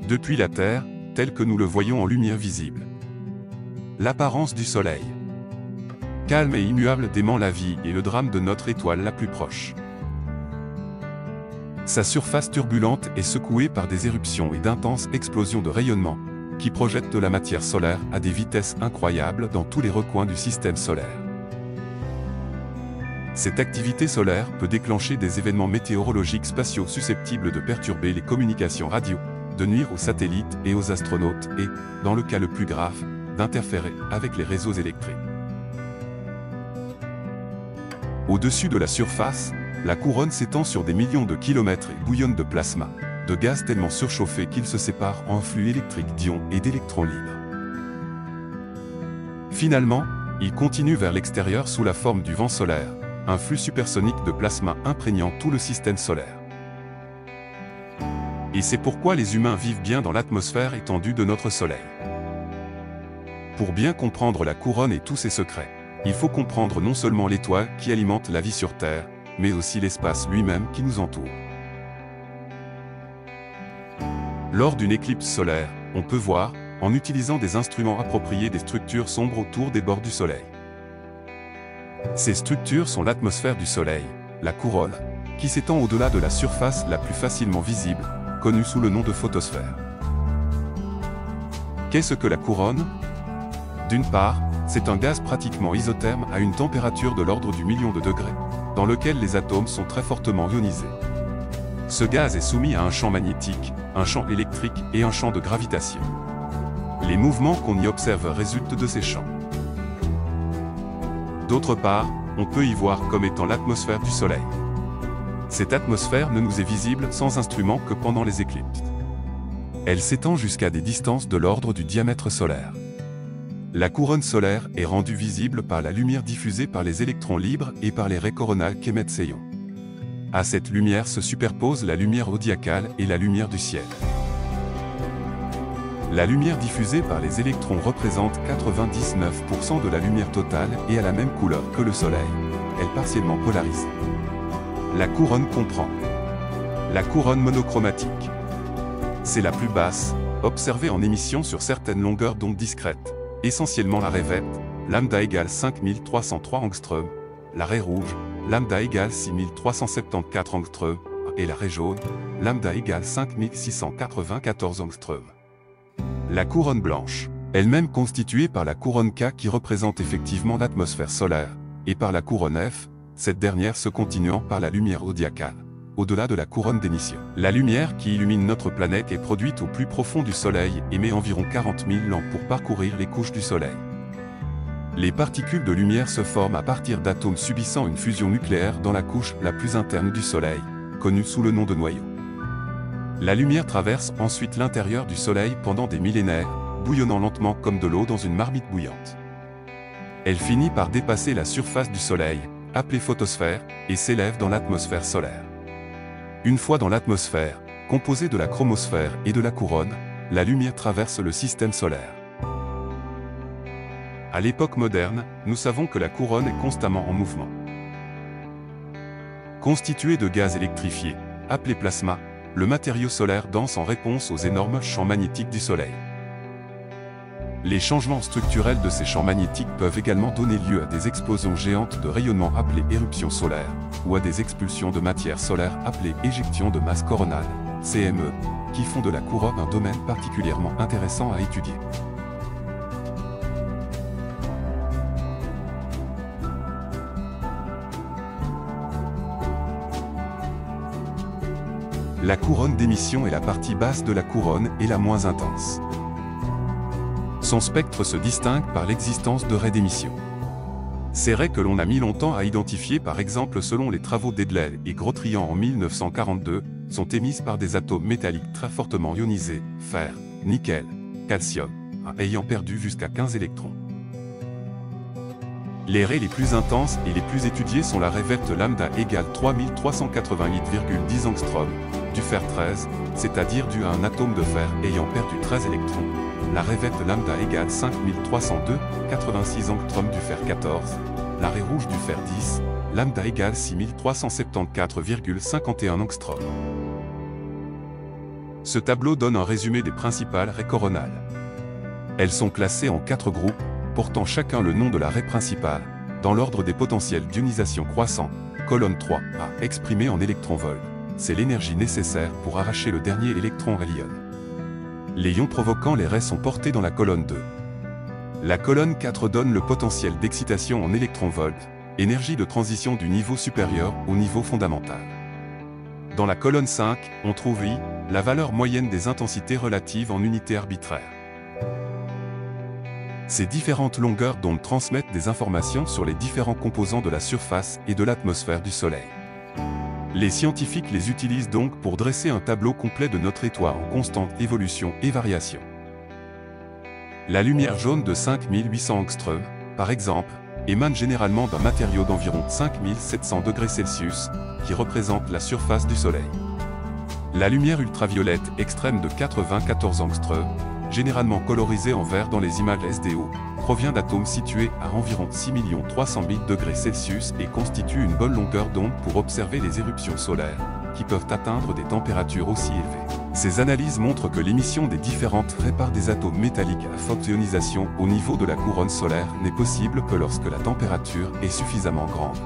depuis la Terre, tel que nous le voyons en lumière visible. L'apparence du Soleil. Calme et immuable dément la vie et le drame de notre étoile la plus proche. Sa surface turbulente est secouée par des éruptions et d'intenses explosions de rayonnement, qui projettent de la matière solaire à des vitesses incroyables dans tous les recoins du système solaire. Cette activité solaire peut déclencher des événements météorologiques spatiaux susceptibles de perturber les communications radio, de nuire aux satellites et aux astronautes et, dans le cas le plus grave, d'interférer avec les réseaux électriques. Au-dessus de la surface, la couronne s'étend sur des millions de kilomètres et bouillonne de plasma, de gaz tellement surchauffés qu'ils se séparent en flux électriques d'ions et d'électrons libres. Finalement, il continue vers l'extérieur sous la forme du vent solaire, un flux supersonique de plasma imprégnant tout le système solaire. Et c'est pourquoi les humains vivent bien dans l'atmosphère étendue de notre Soleil. Pour bien comprendre la couronne et tous ses secrets, il faut comprendre non seulement l'étoile qui alimente la vie sur Terre, mais aussi l'espace lui-même qui nous entoure. Lors d'une éclipse solaire, on peut voir, en utilisant des instruments appropriés, des structures sombres autour des bords du Soleil. Ces structures sont l'atmosphère du Soleil, la couronne, qui s'étend au-delà de la surface la plus facilement visible, connue sous le nom de photosphère. Qu'est-ce que la couronne? D'une part, c'est un gaz pratiquement isotherme à une température de l'ordre du million de degrés, dans lequel les atomes sont très fortement ionisés. Ce gaz est soumis à un champ magnétique, un champ électrique et un champ de gravitation. Les mouvements qu'on y observe résultent de ces champs. D'autre part, on peut y voir comme étant l'atmosphère du Soleil. Cette atmosphère ne nous est visible sans instrument que pendant les éclipses. Elle s'étend jusqu'à des distances de l'ordre du diamètre solaire. La couronne solaire est rendue visible par la lumière diffusée par les électrons libres et par les raies coronales qu'émettent ces ions. À cette lumière se superpose la lumière zodiacale et la lumière du ciel. La lumière diffusée par les électrons représente 99% de la lumière totale et a la même couleur que le Soleil. Elle est partiellement polarisée. La couronne comprend la couronne monochromatique. C'est la plus basse, observée en émission sur certaines longueurs d'onde discrètes, essentiellement la raie verte, lambda égale 5303 angstrom, la raie rouge, lambda égale 6374 angstrom, et la raie jaune, lambda égale 5694 angstrom. La couronne blanche, elle-même constituée par la couronne K qui représente effectivement l'atmosphère solaire, et par la couronne F, cette dernière se continuant par la lumière zodiacale, au-delà de la couronne d'émission. La lumière qui illumine notre planète est produite au plus profond du Soleil et met environ 40 000 ans pour parcourir les couches du Soleil. Les particules de lumière se forment à partir d'atomes subissant une fusion nucléaire dans la couche la plus interne du Soleil, connue sous le nom de noyau. La lumière traverse ensuite l'intérieur du Soleil pendant des millénaires, bouillonnant lentement comme de l'eau dans une marmite bouillante. Elle finit par dépasser la surface du Soleil, appelée photosphère, et s'élève dans l'atmosphère solaire. Une fois dans l'atmosphère, composée de la chromosphère et de la couronne, la lumière traverse le système solaire. À l'époque moderne, nous savons que la couronne est constamment en mouvement. Constituée de gaz électrifié, appelé plasma, le matériau solaire danse en réponse aux énormes champs magnétiques du Soleil. Les changements structurels de ces champs magnétiques peuvent également donner lieu à des explosions géantes de rayonnement appelées éruptions solaires, ou à des expulsions de matière solaire appelées éjections de masse coronale, CME, qui font de la couronne un domaine particulièrement intéressant à étudier. La couronne d'émission est la partie basse de la couronne et la moins intense. Son spectre se distingue par l'existence de raies d'émission. Ces raies que l'on a mis longtemps à identifier, par exemple selon les travaux d'Edler et Grotrian en 1942, sont émises par des atomes métalliques très fortement ionisés, fer, nickel, calcium, ayant perdu jusqu'à 15 électrons. Les raies les plus intenses et les plus étudiées sont la raie verte lambda égale 3388,10 angstrom, du fer 13, c'est-à-dire dû à un atome de fer ayant perdu 13 électrons, la raie verte lambda égale 5302,86 angstrom du fer 14, la raie rouge du fer 10, lambda égale 6374,51 angstrom. Ce tableau donne un résumé des principales raies coronales. Elles sont classées en 4 groupes, portant chacun le nom de la raie principale, dans l'ordre des potentiels d'ionisation croissant. Colonne 3, A, exprimée en électronvolts. C'est l'énergie nécessaire pour arracher le dernier électron à l'ion. Les ions provoquant les raies sont portés dans la colonne 2. La colonne 4 donne le potentiel d'excitation en électronvolts, énergie de transition du niveau supérieur au niveau fondamental. Dans la colonne 5, on trouve I, la valeur moyenne des intensités relatives en unités arbitraires. Ces différentes longueurs d'onde transmettent des informations sur les différents composants de la surface et de l'atmosphère du Soleil. Les scientifiques les utilisent donc pour dresser un tableau complet de notre étoile en constante évolution et variation. La lumière jaune de 5800 angstroms, par exemple, émane généralement d'un matériau d'environ 5700 degrés Celsius, qui représente la surface du Soleil. La lumière ultraviolette extrême de 94 angstroms, généralement colorisée en vert dans les images SDO, provient d'atomes situés à environ 6 300 000 degrés Celsius et constitue une bonne longueur d'onde pour observer les éruptions solaires, qui peuvent atteindre des températures aussi élevées. Ces analyses montrent que l'émission des différentes raies par des atomes métalliques à forte ionisation au niveau de la couronne solaire n'est possible que lorsque la température est suffisamment grande.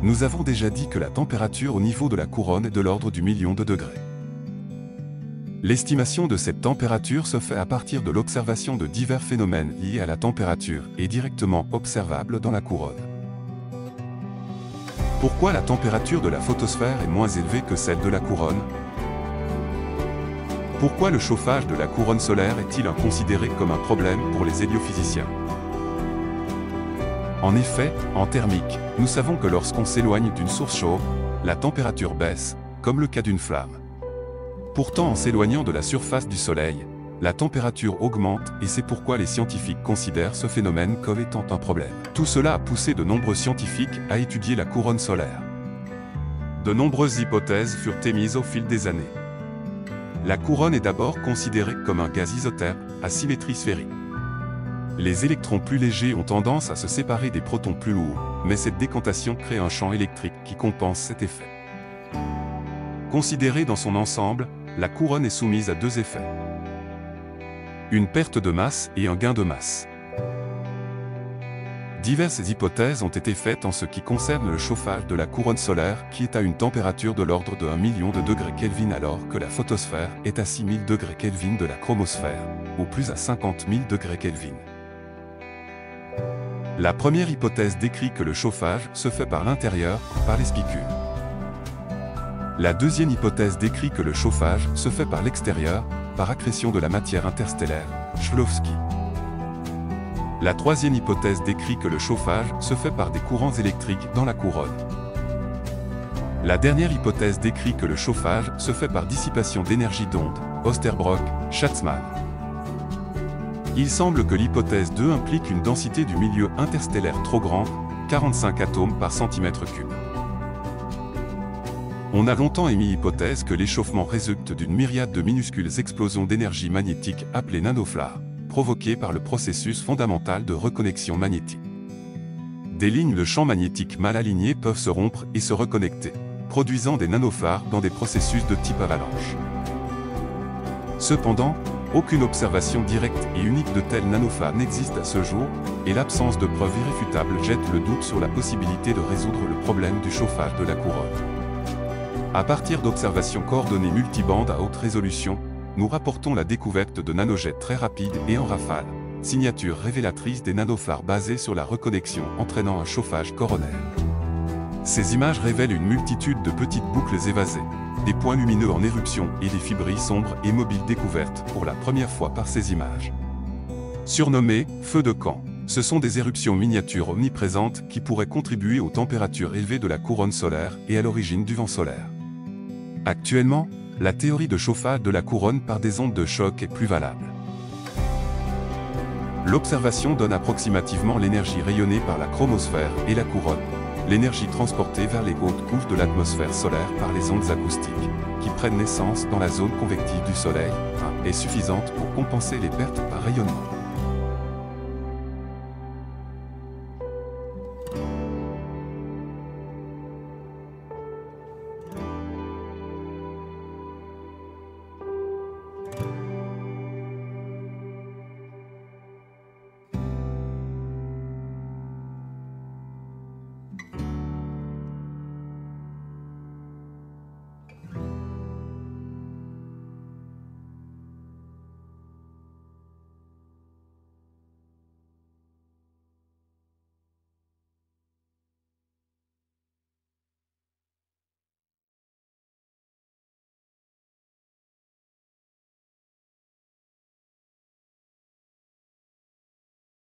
Nous avons déjà dit que la température au niveau de la couronne est de l'ordre du million de degrés. L'estimation de cette température se fait à partir de l'observation de divers phénomènes liés à la température et directement observables dans la couronne. Pourquoi la température de la photosphère est moins élevée que celle de la couronne? Pourquoi le chauffage de la couronne solaire est-il considéré comme un problème pour les héliophysiciens? En effet, en thermique, nous savons que lorsqu'on s'éloigne d'une source chaude, la température baisse, comme le cas d'une flamme. Pourtant, en s'éloignant de la surface du Soleil, la température augmente et c'est pourquoi les scientifiques considèrent ce phénomène comme étant un problème. Tout cela a poussé de nombreux scientifiques à étudier la couronne solaire. De nombreuses hypothèses furent émises au fil des années. La couronne est d'abord considérée comme un gaz isotherme, à symétrie sphérique. Les électrons plus légers ont tendance à se séparer des protons plus lourds, mais cette décantation crée un champ électrique qui compense cet effet. Considérée dans son ensemble, la couronne est soumise à deux effets. Une perte de masse et un gain de masse. Diverses hypothèses ont été faites en ce qui concerne le chauffage de la couronne solaire qui est à une température de l'ordre de 1 million de degrés Kelvin alors que la photosphère est à 6000 degrés Kelvin de la chromosphère, ou plus à 50 000 degrés Kelvin. La première hypothèse décrit que le chauffage se fait par l'intérieur, par les spicules. La deuxième hypothèse décrit que le chauffage se fait par l'extérieur, par accrétion de la matière interstellaire, Shklovsky. La troisième hypothèse décrit que le chauffage se fait par des courants électriques dans la couronne. La dernière hypothèse décrit que le chauffage se fait par dissipation d'énergie d'onde, Osterbrock, Schatzmann. Il semble que l'hypothèse 2 implique une densité du milieu interstellaire trop grande, 45 atomes par centimètre cube. On a longtemps émis l'hypothèse que l'échauffement résulte d'une myriade de minuscules explosions d'énergie magnétique appelées nanoflares, provoquées par le processus fondamental de reconnexion magnétique. Des lignes de champ magnétique mal alignées peuvent se rompre et se reconnecter, produisant des nanoflares dans des processus de type avalanche. Cependant, aucune observation directe et unique de tels nanoflares n'existe à ce jour, et l'absence de preuves irréfutables jette le doute sur la possibilité de résoudre le problème du chauffage de la couronne. À partir d'observations coordonnées multibandes à haute résolution, nous rapportons la découverte de nanojets très rapides et en rafale, signature révélatrice des nanoflares basées sur la reconnexion entraînant un chauffage coronaire. Ces images révèlent une multitude de petites boucles évasées, des points lumineux en éruption et des fibrilles sombres et mobiles découvertes pour la première fois par ces images. Surnommées « feux de camp », ce sont des éruptions miniatures omniprésentes qui pourraient contribuer aux températures élevées de la couronne solaire et à l'origine du vent solaire. Actuellement, la théorie de chauffage de la couronne par des ondes de choc est plus valable. L'observation donne approximativement l'énergie rayonnée par la chromosphère et la couronne, l'énergie transportée vers les hautes couches de l'atmosphère solaire par les ondes acoustiques, qui prennent naissance dans la zone convective du Soleil, est suffisante pour compenser les pertes par rayonnement.